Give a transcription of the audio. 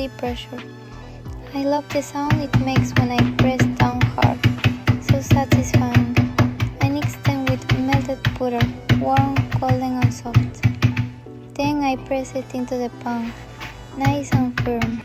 steady pressure. I love the sound it makes when I press down hard. So satisfying. I mix them with melted butter, warm, golden and soft. Then I press it into the pan, nice and firm.